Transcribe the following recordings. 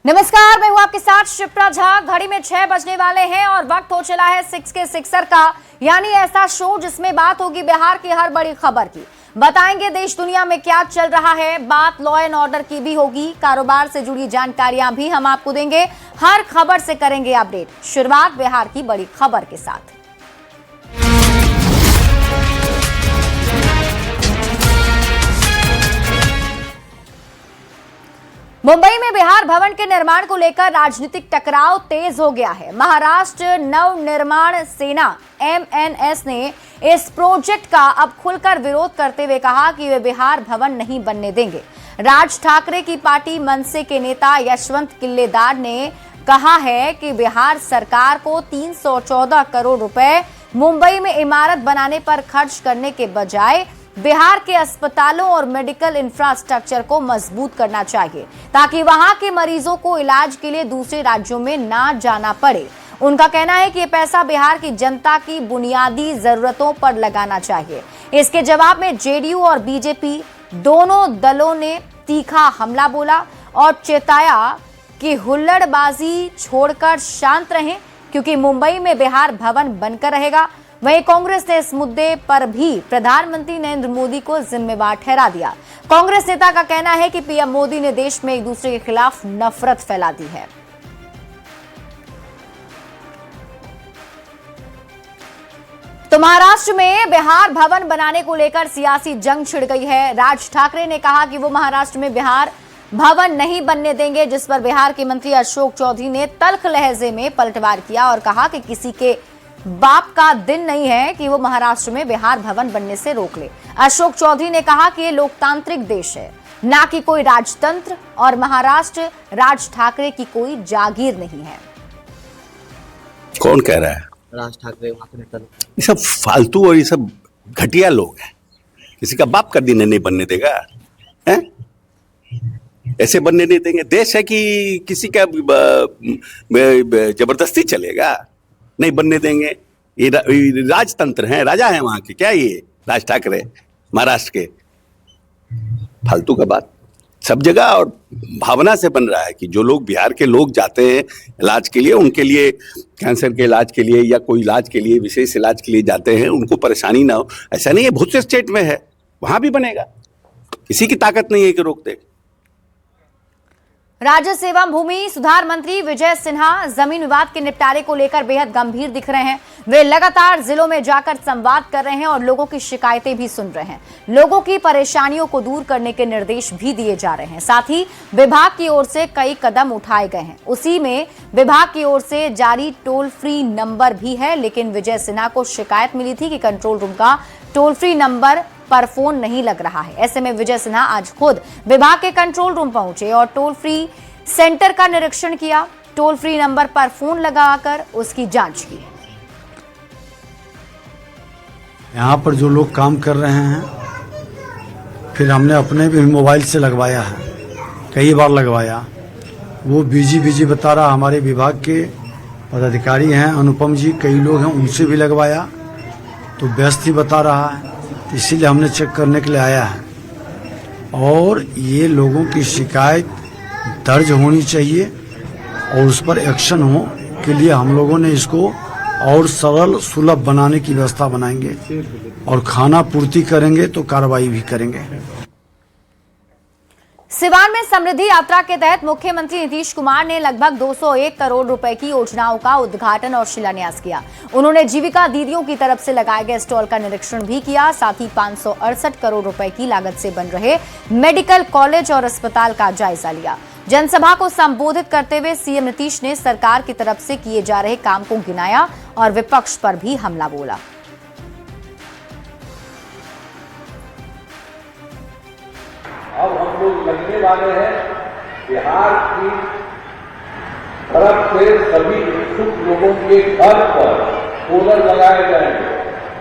नमस्कार, मैं हूं आपके साथ शिप्रा झा। घड़ी में 6 बजने वाले हैं और वक्त हो चला है 6 के सिक्सर का, यानी ऐसा शो जिसमें बात होगी बिहार की हर बड़ी खबर की। बताएंगे देश दुनिया में क्या चल रहा है, बात लॉ एंड ऑर्डर की भी होगी, कारोबार से जुड़ी जानकारियां भी हम आपको देंगे। हर खबर से करेंगे अपडेट। शुरुआत बिहार की बड़ी खबर के साथ। मुंबई में बिहार भवन के निर्माण को लेकर राजनीतिक टकराव तेज हो गया है। महाराष्ट्र नव निर्माण सेना MNS ने इस प्रोजेक्ट का अब खुलकर विरोध करते हुए कहा कि वे बिहार भवन नहीं बनने देंगे। राज ठाकरे की पार्टी मनसे के नेता यशवंत किल्लेदार ने कहा है कि बिहार सरकार को 314 करोड़ रुपए मुंबई में इमारत बनाने पर खर्च करने के बजाय बिहार के अस्पतालों और मेडिकल इंफ्रास्ट्रक्चर को मजबूत करना चाहिए, ताकि वहां के मरीजों को इलाज के लिए दूसरे राज्यों में ना जाना पड़े। उनका कहना है कि ये पैसा बिहार की जनता की बुनियादी जरूरतों पर लगाना चाहिए। इसके जवाब में JDU और BJP दोनों दलों ने तीखा हमला बोला और चेताया कि हुल्लड़बाजी छोड़कर शांत रहें, क्योंकि मुंबई में बिहार भवन बनकर रहेगा। वहीं कांग्रेस ने इस मुद्दे पर भी प्रधानमंत्री नरेंद्र मोदी को जिम्मेवार ठहरा दिया। कांग्रेस नेता का कहना है कि PM मोदी ने देश में एक दूसरे के खिलाफ नफरत फैला दी है। तो महाराष्ट्र में बिहार भवन बनाने को लेकर सियासी जंग छिड़ गई है। राज ठाकरे ने कहा कि वो महाराष्ट्र में बिहार भवन नहीं बनने देंगे, जिस पर बिहार के मंत्री अशोक चौधरी ने तल्ख लहजे में पलटवार किया और कहा कि किसी के बाप का दिन नहीं है कि वो महाराष्ट्र में बिहार भवन बनने से रोक ले। अशोक चौधरी ने कहा कि ये लोकतांत्रिक देश है, ना कि कोई राजतंत्र, और महाराष्ट्र राज ठाकरे की कोई जागीर नहीं है। कौन कह रहा है? राज ठाकरे ये सब फालतू और ये सब घटिया लोग हैं। किसी का बाप का दिन नहीं बनने देगा, हैं? ऐसे बनने नहीं देंगे। देश है कि किसी का जबरदस्ती चलेगा? नहीं बनने देंगे। ये राजतंत्र हैं, राजा हैं वहां के। क्या ये राज ठाकरे महाराष्ट्र के? फालतू का बात सब जगह और भावना से बन रहा है कि जो लोग बिहार के लोग जाते हैं इलाज के लिए, उनके लिए कैंसर के इलाज के लिए या कोई इलाज के लिए, विशेष इलाज के लिए जाते हैं, उनको परेशानी ना हो। ऐसा नहीं है, बहुत से स्टेट में है, वहां भी बनेगा। किसी की ताकत नहीं है कि रोक दे। राजस्व एवं भूमि सुधार मंत्री विजय सिन्हा जमीन विवाद के निपटारे को लेकर बेहद गंभीर दिख रहे हैं। वे लगातार जिलों में जाकर संवाद कर रहे हैं और लोगों की शिकायतें भी सुन रहे हैं। लोगों की परेशानियों को दूर करने के निर्देश भी दिए जा रहे हैं। साथ ही विभाग की ओर से कई कदम उठाए गए हैं। उसी में विभाग की ओर से जारी टोल फ्री नंबर भी है, लेकिन विजय सिन्हा को शिकायत मिली थी कि कंट्रोल रूम का टोल फ्री नंबर पर फोन नहीं लग रहा है। ऐसे में विजय सिन्हा आज खुद विभाग के कंट्रोल रूम पहुंचे और टोल फ्री सेंटर का निरीक्षण किया। टोल फ्री नंबर पर फोन लगाकर उसकी जांच की। यहाँ पर जो लोग काम कर रहे हैं, फिर हमने अपने भी मोबाइल से लगवाया है, कई बार लगवाया। वो बिजी बता रहा। हमारे विभाग के पदाधिकारी हैं अनुपम जी, कई लोग हैं, उनसे भी लगवाया तो व्यस्त ही बता रहा है। इसीलिए हमने चेक करने के लिए आया है। और ये लोगों की शिकायत दर्ज होनी चाहिए और उस पर एक्शन हो के लिए हम लोगों ने इसको और सरल सुलभ बनाने की व्यवस्था बनाएंगे और खाना पूर्ति करेंगे तो कार्रवाई भी करेंगे। सिवान में समृद्धि यात्रा के तहत मुख्यमंत्री नीतीश कुमार ने लगभग 201 करोड़ रुपए की योजनाओं का उद्घाटन और शिलान्यास किया। उन्होंने जीविका दीदियों की तरफ से लगाए गए स्टॉल का निरीक्षण भी किया। साथ ही 568 करोड़ रुपए की लागत से बन रहे मेडिकल कॉलेज और अस्पताल का जायजा लिया। जनसभा को संबोधित करते हुए CM नीतीश ने सरकार की तरफ से किए जा रहे काम को गिनाया और विपक्ष पर भी हमला बोला। अब हम लोग लगने वाले हैं बिहार की तरफ से सभी इच्छुक लोगों के घर पर सोलर लगाए जाएंगे।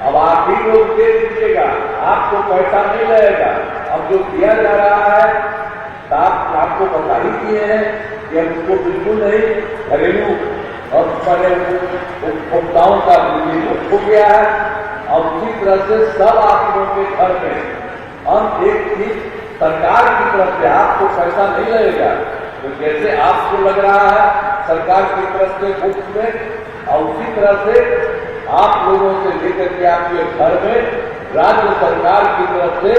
अब आप ही लोग दे दीजिएगा, आपको पैसा नहीं लगेगा। अब जो किया जा रहा है आपको पता ही किए हैं कि हम उसको बिल्कुल नहीं, घरेलू और उपभोक्ताओं का बिजली हो गया है। और उसी तरह से सब आप लोगों के घर में हम एक चीज सरकार की तरफ से आपको पैसा नहीं लगेगा, तो जैसे आपको लग रहा है सरकार की तरफ से मुफ्त में, और उसी तरह से आप लोगों से लेकर के आपके घर में राज्य सरकार की तरफ से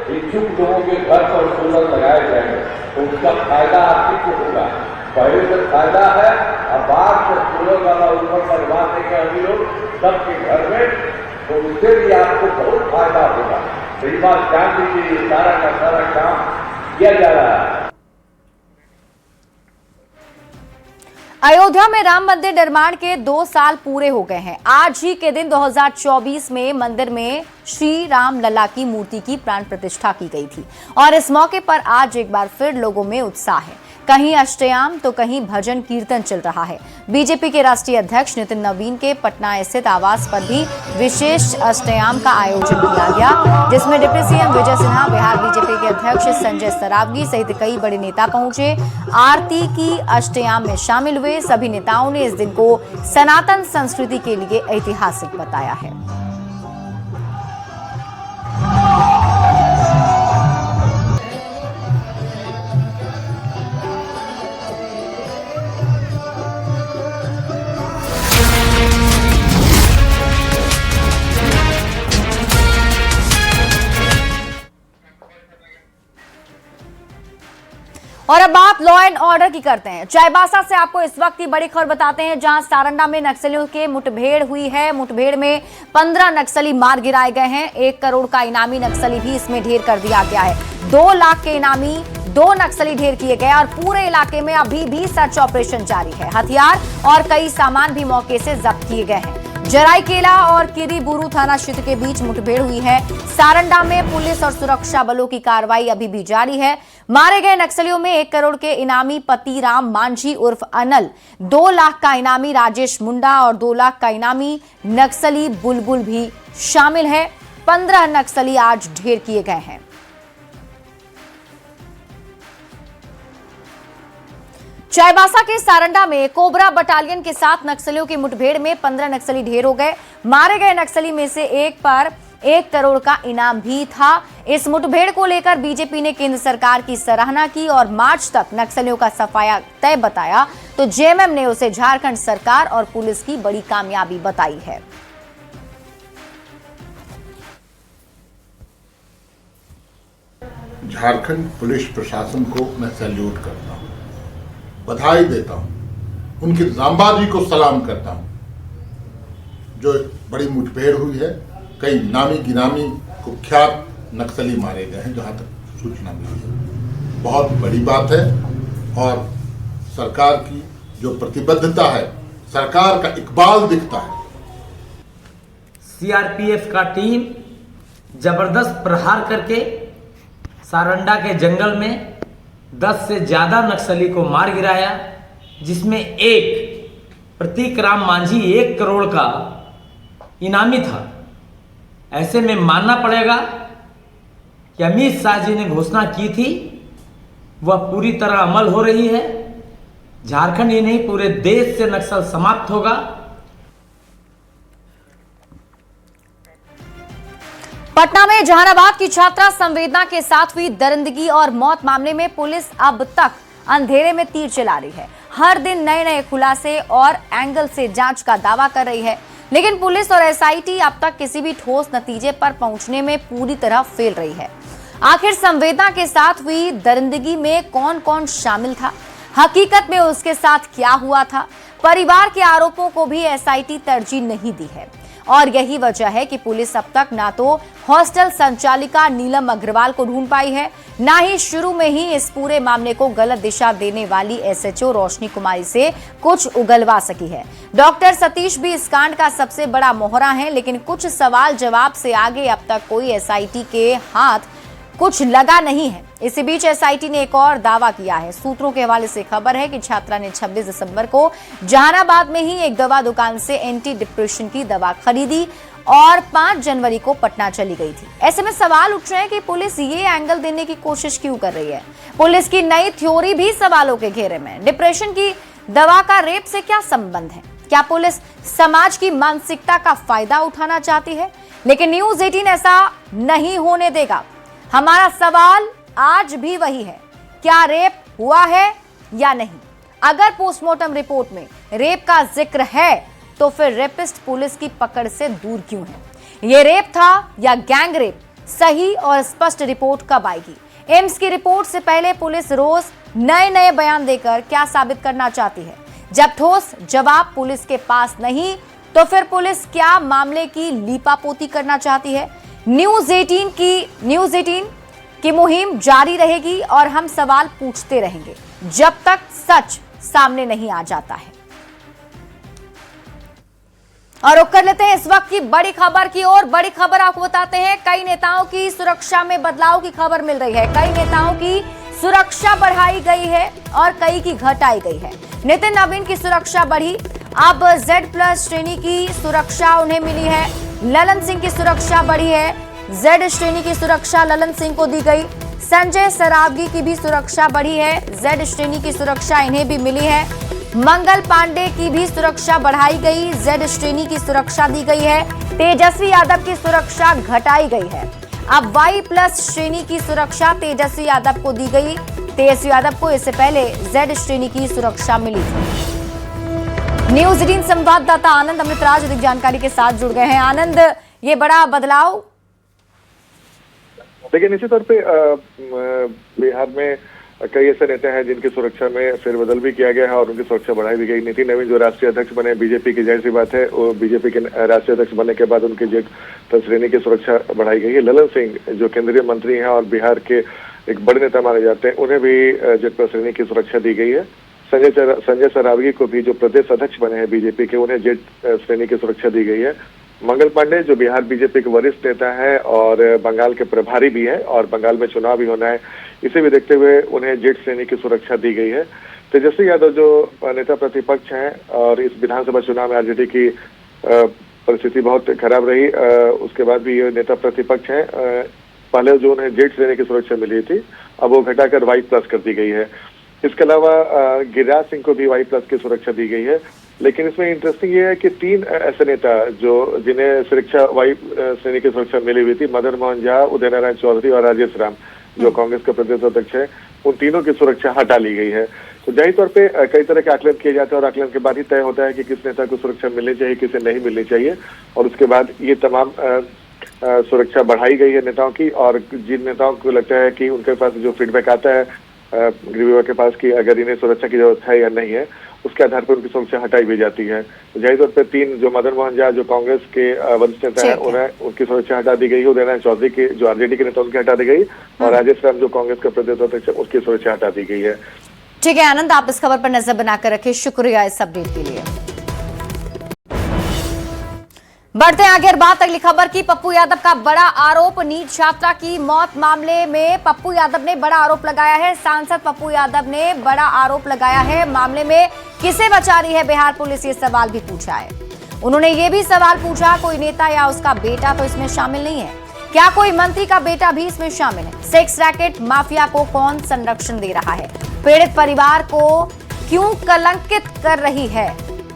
इच्छुक लोगों के घर पर सोलर लगाए जाएंगे, तो उसका फायदा आपको होगा। पहले से फायदा है, अब बाद में सोलर वाला ऊपर लगवा देंगे अभी लोग सबके घर में, तो उससे भी आपको बहुत फायदा होगा। तो ये बात जान लीजिए, सारा का सारा काम किया जा रहा है। अयोध्या में राम मंदिर निर्माण के 2 साल पूरे हो गए हैं। आज ही के दिन 2024 में मंदिर में श्री राम लला की मूर्ति की प्राण प्रतिष्ठा की गई थी और इस मौके पर आज एक बार फिर लोगों में उत्साह है। कहीं अष्टयाम तो कहीं भजन कीर्तन चल रहा है। बीजेपी के राष्ट्रीय अध्यक्ष नितिन नवीन के पटना स्थित आवास पर भी विशेष अष्टयाम का आयोजन किया गया, जिसमें deputy CM Vijay Sinha, Bihar BJP के अध्यक्ष संजय सरावगी सहित कई बड़े नेता पहुंचे। आरती की अष्टयाम में शामिल हुए सभी नेताओं ने इस दिन को सनातन संस्कृति के लिए ऐतिहासिक बताया है। और अब बात लॉ एंड ऑर्डर की करते हैं। चाईबासा से आपको इस वक्त की बड़ी खबर बताते हैं, जहां सारंडा में नक्सलियों के मुठभेड़ हुई है। मुठभेड़ में 15 नक्सली मार गिराए गए हैं। 1 करोड़ का इनामी नक्सली भी इसमें ढेर कर दिया गया है। 2 लाख के इनामी 2 नक्सली ढेर किए गए और पूरे इलाके में अभी भी सर्च ऑपरेशन जारी है। हथियार और कई सामान भी मौके से जब्त किए गए हैं। जराईकेला और किरीबुरू थाना क्षेत्र के बीच मुठभेड़ हुई है। सारंडा में पुलिस और सुरक्षा बलों की कार्रवाई अभी भी जारी है। मारे गए नक्सलियों में 1 करोड़ के इनामी पतिराम मांझी उर्फ अनल, 2 लाख का इनामी राजेश मुंडा और 2 लाख का इनामी नक्सली बुलबुल भी शामिल है। 15 नक्सली आज ढेर किए गए हैं। चाईबासा के सारंडा में कोबरा बटालियन के साथ नक्सलियों की मुठभेड़ में 15 नक्सली ढेर हो गए। मारे गए नक्सली में से एक पर 1 करोड़ का इनाम भी था। इस मुठभेड़ को लेकर बीजेपी ने केंद्र सरकार की सराहना की और मार्च तक नक्सलियों का सफाया तय बताया, तो जेएमएम ने उसे झारखंड सरकार और पुलिस की बड़ी कामयाबी बताई है। झारखंड पुलिस प्रशासन को मैं सैल्यूट करता हूं, बधाई देता हूं, उनकी जांबाजी को सलाम करता हूं। जो बड़ी मुठभेड़ हुई है, कई नामी गिरामी कुख्यात नक्सली मारे गए हैं, जहां तक सूचना मिली है। बहुत बड़ी बात है और सरकार की जो प्रतिबद्धता है, सरकार का इकबाल दिखता है। सीआरपीएफ का टीम जबरदस्त प्रहार करके सारंडा के जंगल में 10 से ज्यादा नक्सली को मार गिराया, जिसमें एक प्रतीक राम मांझी 1 करोड़ का इनामी था। ऐसे में मानना पड़ेगा कि अमित शाह जी ने घोषणा की थी, वह पूरी तरह अमल हो रही है। झारखंड ही नहीं, पूरे देश से नक्सल समाप्त होगा। पटना में जहानाबाद की छात्रा संवेदना के साथ हुई दरिंदगी और मौत मामले में पुलिस अब तक अंधेरे में तीर चला रही है। हर दिन नए नए खुलासे और एंगल से जांच का दावा कर रही है, लेकिन पुलिस और एसआईटी अब तक किसी भी ठोस नतीजे पर पहुंचने में पूरी तरह फेल रही है। आखिर संवेदना के साथ हुई दरिंदगी में कौन कौन शामिल था, हकीकत में उसके साथ क्या हुआ था? परिवार के आरोपों को भी एसआईटी तरजीह नहीं दी है और यही वजह है कि पुलिस अब तक ना तो हॉस्टल संचालिका नीलम अग्रवाल को ढूंढ पाई है, ना ही शुरू में ही इस पूरे मामले को गलत दिशा देने वाली एसएचओ रोशनी कुमारी से कुछ उगलवा सकी है। डॉक्टर सतीश भी इस कांड का सबसे बड़ा मोहरा है, लेकिन कुछ सवाल जवाब से आगे अब तक कोई एसआईटी के हाथ कुछ लगा नहीं है। इसी बीच एसआईटी ने एक और दावा किया है। सूत्रों के हवाले से खबर है कि छात्रा ने 26 दिसंबर को जहानाबाद में ही एक दवा दुकान से एंटी डिप्रेशन की दवा खरीदी और 5 जनवरी को पटना चली गई थी। ऐसे में सवाल उठ रहे हैं कि पुलिस ये एंगल देने की कोशिश क्यों कर रही है? पुलिस की नई थ्योरी भी सवालों के घेरे में। डिप्रेशन की दवा का रेप से क्या संबंध है? क्या पुलिस समाज की मानसिकता का फायदा उठाना चाहती है? लेकिन न्यूज 18 ऐसा नहीं होने देगा। हमारा सवाल आज भी वही है, क्या रेप हुआ है या नहीं। अगर पोस्टमार्टम रिपोर्ट में रेप का जिक्र है तो फिर रेपिस्ट पुलिस की पकड़ से दूर क्यों है? ये रेप था या गैंग रेप? सही और स्पष्ट रिपोर्ट कब आएगी? एम्स की रिपोर्ट से पहले पुलिस रोज नए बयान देकर क्या साबित करना चाहती है? जब ठोस जवाब पुलिस के पास नहीं तो फिर पुलिस क्या मामले की लीपापोती करना चाहती है? न्यूज 18 की मुहिम जारी रहेगी और हम सवाल पूछते रहेंगे जब तक सच सामने नहीं आ जाता है। और रुक कर लेते हैं इस वक्त की बड़ी खबर की ओर। बड़ी खबर आपको बताते हैं, कई नेताओं की सुरक्षा में बदलाव की खबर मिल रही है। कई नेताओं की सुरक्षा बढ़ाई गई है और कई की घटाई गई है। नितिन नवीन की सुरक्षा बढ़ी, अब Z+ श्रेणी की सुरक्षा उन्हें मिली है। ललन सिंह की सुरक्षा बढ़ी है, Z श्रेणी की सुरक्षा ललन सिंह को दी गई। संजय सरावगी की भी सुरक्षा बढ़ी है, Z श्रेणी की सुरक्षा इन्हें भी मिली है। मंगल पांडे की भी सुरक्षा बढ़ाई गई, Z श्रेणी की सुरक्षा दी गई है। तेजस्वी यादव की सुरक्षा घटाई गई है। अब Y+ श्रेणी की सुरक्षा तेजस्वी यादव को दी गई। तेजस्वी यादव को इससे पहले Z श्रेणी की सुरक्षा मिली थी। न्यूज 18 संवाददाता आनंद अमृतराज अधिक जानकारी के साथ जुड़ गए हैं। आनंद, ये बड़ा बदलाव? देखिए, निश्चित तौर पे बिहार में कई ऐसे नेता हैं जिनकी सुरक्षा में फेरबदल भी किया गया है और उनकी सुरक्षा बढ़ाई भी गई। नितिन नवीन जो राष्ट्रीय अध्यक्ष बने बीजेपी की, जाहिर सी बात है वो बीजेपी के राष्ट्रीय अध्यक्ष बनने के बाद उनकी Z+ श्रेणी की सुरक्षा बढ़ाई गई है। ललन सिंह जो केंद्रीय मंत्री हैं और बिहार के एक बड़े नेता माने जाते हैं, उन्हें भी Z+ श्रेणी की सुरक्षा दी गई है। संजय सरावगी को भी जो प्रदेश अध्यक्ष बने हैं बीजेपी के, उन्हें Z श्रेणी की सुरक्षा दी गई है। मंगल पांडे जो बिहार बीजेपी के वरिष्ठ नेता हैं और बंगाल के प्रभारी भी हैं और बंगाल में चुनाव भी होना है, इसे भी देखते हुए उन्हें Z श्रेणी की सुरक्षा दी गई है। तेजस्वी यादव जो नेता प्रतिपक्ष हैं और इस विधानसभा चुनाव में आरजेडी की परिस्थिति बहुत खराब रही, उसके बाद भी ये नेता प्रतिपक्ष हैं। पहले जो उन्हें Z श्रेणी की सुरक्षा मिली थी, अब वो घटाकर Y+ कर दी गई है। इसके अलावा गिरिराज सिंह को भी Y+ की सुरक्षा दी गई है। लेकिन इसमें इंटरेस्टिंग ये है कि 3 ऐसे नेता जो जिन्हें सुरक्षा Y श्रेणी की सुरक्षा मिली हुई थी, मदन मोहन झा, उदय नारायण चौधरी और राजेश राम जो कांग्रेस के प्रदेश अध्यक्ष है, उन तीनों की सुरक्षा हटा ली गई है। तो जाहिर तौर पे कई तरह के आकलन किए जाते हैं और आकलन के बाद ही तय होता है कि किस नेता को सुरक्षा मिलनी चाहिए, किसे नहीं मिलनी चाहिए। और उसके बाद ये तमाम सुरक्षा बढ़ाई गई है नेताओं की। और जिन नेताओं को लगता है कि उनके पास जो फीडबैक आता है गृह विभाग के पास कि अगर इन्हें सुरक्षा की जरूरत है या नहीं है, उसके आधार पर उनकी सुरक्षा हटाई भी जाती है। तो जाहिर तौर पर 3 जो मदन मोहन झा जो कांग्रेस के वरिष्ठ नेता है, उन्हें उनकी सुरक्षा हटा दी गई है। उदय नारायण चौधरी के जो आरजेडी के नेता, उनकी हटा दी गई। और राजेश राम जो कांग्रेस के प्रदेश अध्यक्ष, उसकी सुरक्षा हटा दी गई है। ठीक है आनंद, आप इस खबर पर नजर बनाकर रखें। शुक्रिया इस अपडेट के लिए। बढ़ते हैं आगे बात अगली खबर की। पप्पू यादव का बड़ा आरोप, नीट छात्रा की मौत मामले में पप्पू यादव ने बड़ा आरोप लगाया है। सांसद पप्पू यादव ने बड़ा आरोप लगाया है। मामले में किसे बचा रही है बिहार पुलिस, ये सवाल भी पूछा है। उन्होंने ये भी सवाल पूछा, कोई नेता या उसका बेटा तो इसमें शामिल नहीं है क्या? कोई मंत्री का बेटा भी इसमें शामिल है? सेक्स रैकेट माफिया को कौन संरक्षण दे रहा है? पीड़ित परिवार को क्यों कलंकित कर रही है?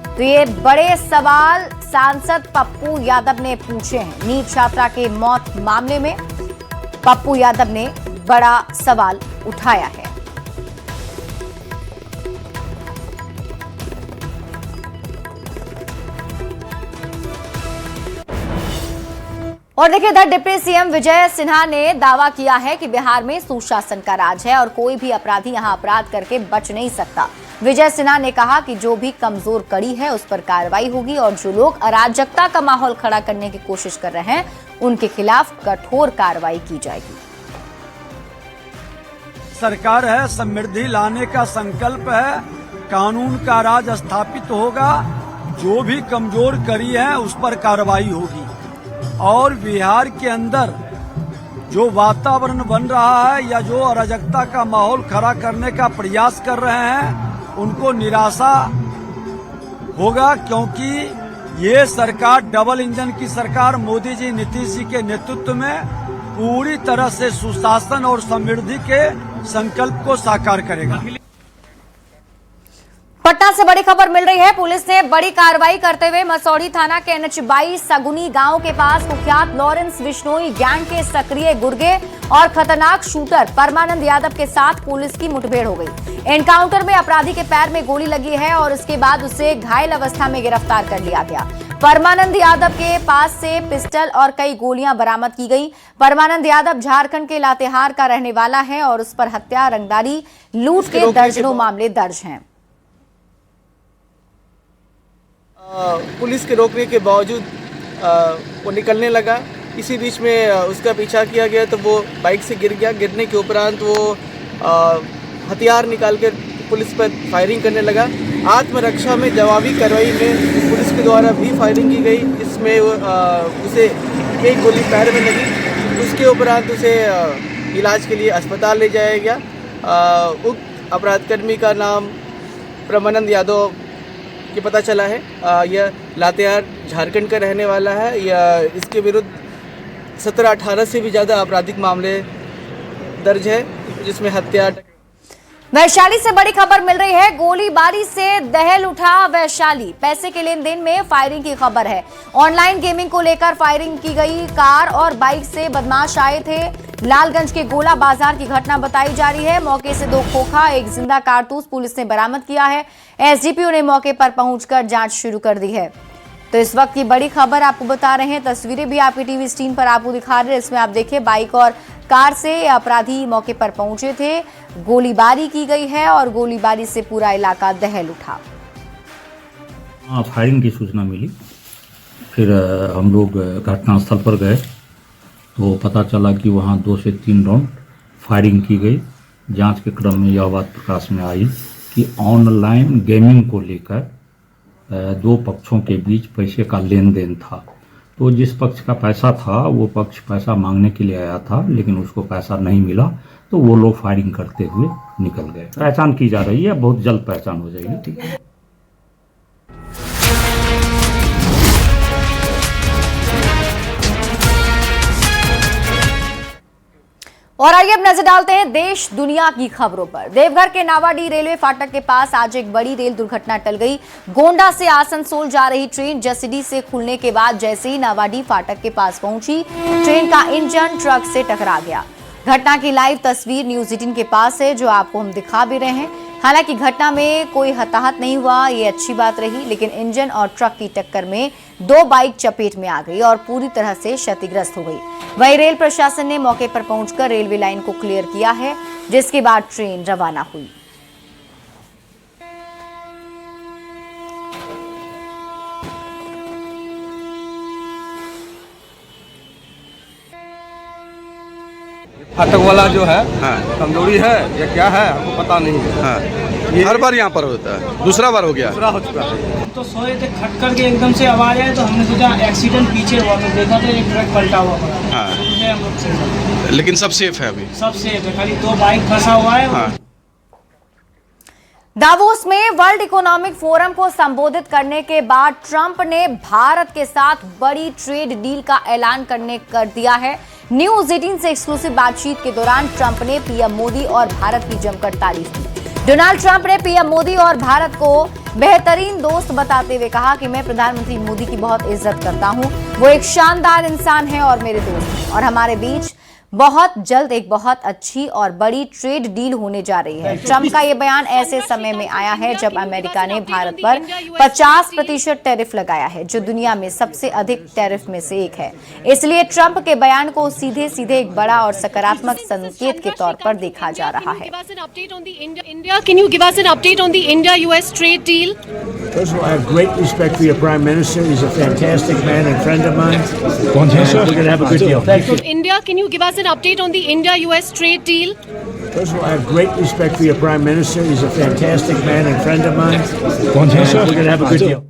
तो ये बड़े सवाल सांसद पप्पू यादव ने पूछे हैं। नीट छात्रा के मौत मामले में पप्पू यादव ने बड़ा सवाल उठाया है। और देखिए, इधर डिप्टी सीएम विजय सिन्हा ने दावा किया है कि बिहार में सुशासन का राज है और कोई भी अपराधी यहां अपराध करके बच नहीं सकता। विजय सिन्हा ने कहा कि जो भी कमजोर कड़ी है उस पर कार्रवाई होगी और जो लोग अराजकता का माहौल खड़ा करने की कोशिश कर रहे हैं उनके खिलाफ कठोर कार्रवाई की जाएगी। सरकार है, समृद्धि लाने का संकल्प है, कानून का राज स्थापित होगा, जो भी कमजोर कड़ी है उस पर कार्रवाई होगी। और बिहार के अंदर जो वातावरण बन रहा है या जो अराजकता का माहौल खड़ा करने का प्रयास कर रहे हैं, उनको निराशा होगा, क्योंकि ये सरकार डबल इंजन की सरकार मोदी जी, नीतीश जी के नेतृत्व में पूरी तरह से सुशासन और समृद्धि के संकल्प को साकार करेगा। पटना से बड़ी खबर मिल रही है। पुलिस ने बड़ी कार्रवाई करते हुए मसौढ़ी थाना के NH 22 सगुनी गांव के पास कुख्यात लॉरेंस बिश्नोई गैंग के सक्रिय गुर्गे और खतरनाक शूटर परमानंद यादव के साथ पुलिस की मुठभेड़ हो गई। एनकाउंटर में अपराधी के पैर में गोली लगी है और उसके बाद उसे घायल अवस्था में गिरफ्तार कर लिया गया। परमानंद यादव के पास से पिस्टल और कई गोलियां बरामद की गई। परमानंद यादव झारखंड के लातेहार का रहने वाला है और उस पर हत्या, रंगदारी, लूट के दर्जनों मामले दर्ज हैं। पुलिस के रोकने के बावजूद वो निकलने लगा। इसी बीच में उसका पीछा किया गया तो वो बाइक से गिर गया। गिरने के उपरांत वो हथियार निकाल कर पुलिस पर फायरिंग करने लगा। आत्मरक्षा में जवाबी कार्रवाई में पुलिस के द्वारा भी फायरिंग की गई। इसमें उसे एक गोली पैर में लगी। उसके उपरांत उसे इलाज के लिए अस्पताल ले जाया गया। उक्त अपराधकर्मी का नाम परमानंद यादव के पता चला है। यह लातेहार झारखंड का रहने वाला है। यह इसके विरुद्ध 17-18 से भी ज़्यादा आपराधिक मामले दर्ज है, जिसमें हत्या। वैशाली से बड़ी खबर मिल रही है। गोलीबारी से दहल उठा वैशाली। पैसे के लेन देन में फायरिंग की खबर है। ऑनलाइन गेमिंग को लेकर फायरिंग की गई। कार और बाइक से बदमाश आए थे। लालगंज के गोला बाजार की घटना बताई जा रही है। मौके से 2 खोखा, 1 जिंदा कारतूस पुलिस ने बरामद किया है। एसडीपीओ ने मौके पर पहुंचकर जांच शुरू कर दी है। तो इस वक्त की बड़ी खबर आपको बता रहे हैं। तस्वीरें भी आपकी टीवी स्क्रीन पर आपको दिखा रहे हैं। इसमें आप देखिए, बाइक और कार से अपराधी मौके पर पहुंचे थे। गोलीबारी की गई है और गोलीबारी से पूरा इलाका दहल उठा। फायरिंग की सूचना मिली, फिर हम लोग घटनास्थल पर गए तो पता चला कि वहाँ 2 से 3 राउंड फायरिंग की गई। जांच के क्रम में यह बात प्रकाश में आई कि ऑनलाइन गेमिंग को लेकर 2 पक्षों के बीच पैसे का लेन देन था। तो जिस पक्ष का पैसा था वो पक्ष पैसा मांगने के लिए आया था, लेकिन उसको पैसा नहीं मिला तो वो लोग फायरिंग करते हुए निकल गए। पहचान की जा रही है, बहुत जल्द पहचान हो जाएगी। ठीक है। और आइए अब नजर डालते हैं देश दुनिया की खबरों पर। देवघर के नावाडीह रेलवे फाटक के पास आज एक बड़ी रेल दुर्घटना टल गई। गोंडा से आसनसोल जा रही ट्रेन जसीडीह से खुलने के बाद जैसे ही नावाडीह फाटक के पास पहुंची, ट्रेन का इंजन ट्रक से टकरा गया। घटना की लाइव तस्वीर न्यूज 18 के पास है, जो आपको हम दिखा भी रहे हैं। हालांकि घटना में कोई हताहत नहीं हुआ, ये अच्छी बात रही, लेकिन इंजन और ट्रक की टक्कर में 2 बाइक चपेट में आ गई और पूरी तरह से क्षतिग्रस्त हो गई। वहीं रेल प्रशासन ने मौके पर पहुंचकर रेलवे लाइन को क्लियर किया है, जिसके बाद ट्रेन रवाना हुई। फाटक वाला जो है कमजोरी है या क्या है हमको पता नहीं है। ये हर बार यहाँ पर होता है, दूसरा बार हो गया। दूसरा हो चुका है। तो सोए थे, खटकर के एकदम से आवाज आए तो हमने सोचा एक्सीडेंट पीछे हुआ, तो देखा तो एक ट्रक पलटा हुआ पड़ा। हाँ। तो उसमें हम लोग से लेकिन सब सेफ है अभी, सब सेफ है, खाली 2 बाइक फंसा हुआ है। हाँ। दावोस में वर्ल्ड इकोनॉमिक फोरम को संबोधित करने के बाद ट्रंप ने भारत के साथ बड़ी ट्रेड डील का ऐलान कर दिया है। न्यूज 18 से एक्सक्लूसिव बातचीत के दौरान ट्रंप ने पीएम मोदी और भारत की जमकर तारीफ की। डोनाल्ड ट्रंप ने पीएम मोदी और भारत को बेहतरीन दोस्त बताते हुए कहा कि मैं प्रधानमंत्री मोदी की बहुत इज्जत करता हूं। वो एक शानदार इंसान है और मेरे दोस्त हैं, और हमारे बीच बहुत जल्द एक बहुत अच्छी और बड़ी ट्रेड डील होने जा रही है। ट्रंप का ये बयान ऐसे समय में आया है जब अमेरिका ने भारत पर 50% टैरिफ लगाया है, जो दुनिया में सबसे अधिक टैरिफ में से एक है। इसलिए ट्रंप के बयान को सीधे सीधे एक बड़ा और सकारात्मक संकेत के तौर पर देखा जा रहा है। Can you give us an update on the India-US trade deal? First of all, I have great respect for your Prime Minister. He's a fantastic man and friend of mine. We're going to have a good deal. Thank you. India, can you give us an update on the India-US trade deal? First of all, I have great respect for your Prime Minister. He's a fantastic man and friend of mine. We're going to have a good deal.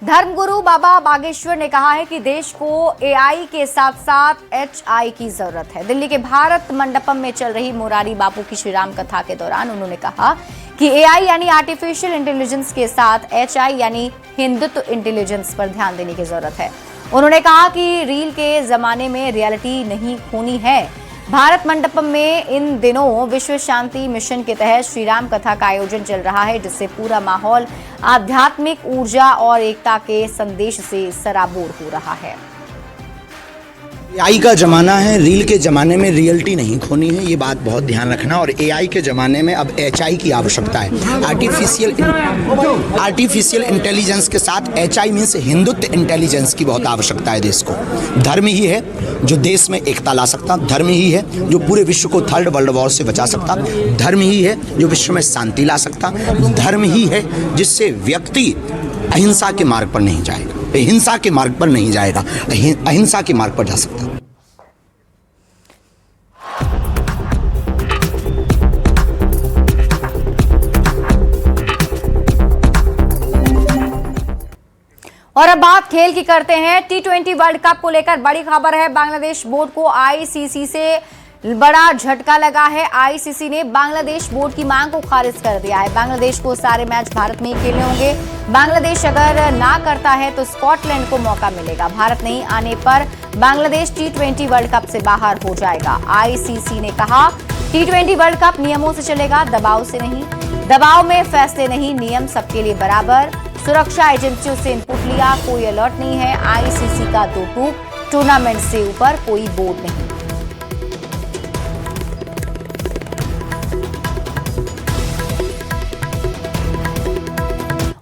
धर्मगुरु बाबा बागेश्वर ने कहा है कि देश को AI के साथ साथ एचआई की जरूरत है। दिल्ली के भारत मंडपम में चल रही मुरारी बापू की श्री राम कथा के दौरान उन्होंने कहा कि एआई यानी आर्टिफिशियल इंटेलिजेंस के साथ एचआई यानी हिंदुत्व इंटेलिजेंस पर ध्यान देने की जरूरत है। उन्होंने कहा कि रील के जमाने में रियलिटी नहीं खोनी है। भारत मंडपम में इन दिनों विश्व शांति मिशन के तहत श्री राम कथा का आयोजन चल रहा है, जिससे पूरा माहौल आध्यात्मिक ऊर्जा और एकता के संदेश से सराबोर हो रहा है। एआई का ज़माना है, रील के ज़माने में रियलिटी नहीं खोनी है, ये बात बहुत ध्यान रखना। और एआई के ज़माने में अब एचआई की आवश्यकता है, आर्टिफिशियल इंटेलिजेंस के साथ एचआई मीन्स हिंदुत्व इंटेलिजेंस की बहुत आवश्यकता है देश को। धर्म ही है जो देश में एकता ला सकता, धर्म ही है जो पूरे विश्व को थर्ड वर्ल्ड वॉर से बचा सकता, धर्म ही है जो विश्व में शांति ला सकता, धर्म ही है जिससे व्यक्ति अहिंसा के मार्ग पर नहीं जाएगा, हिंसा के मार्ग पर नहीं जाएगा, अहिंसा के मार्ग पर जा सकता। और अब बात खेल की करते हैं। T20 वर्ल्ड कप को लेकर बड़ी खबर है। बांग्लादेश बोर्ड को आईसीसी से बड़ा झटका लगा है। आईसीसी ने बांग्लादेश बोर्ड की मांग को खारिज कर दिया है। बांग्लादेश को सारे मैच भारत में ही खेलने होंगे। बांग्लादेश अगर ना करता है तो स्कॉटलैंड को मौका मिलेगा। भारत नहीं आने पर बांग्लादेश T20 वर्ल्ड कप से बाहर हो जाएगा। आईसीसी ने कहा T20 वर्ल्ड कप नियमों से चलेगा, दबाव से नहीं। दबाव में फैसले नहीं, नियम सबके लिए बराबर। सुरक्षा एजेंसियों से इनपुट लिया, कोई अलर्ट नहीं है। आईसीसी का दो टूक, टूर्नामेंट से ऊपर कोई बोर्ड नहीं।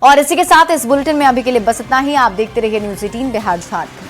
और इसी के साथ इस बुलेटिन में अभी के लिए बस इतना ही। आप देखते रहिए न्यूज़ 18 बिहार झारखंड।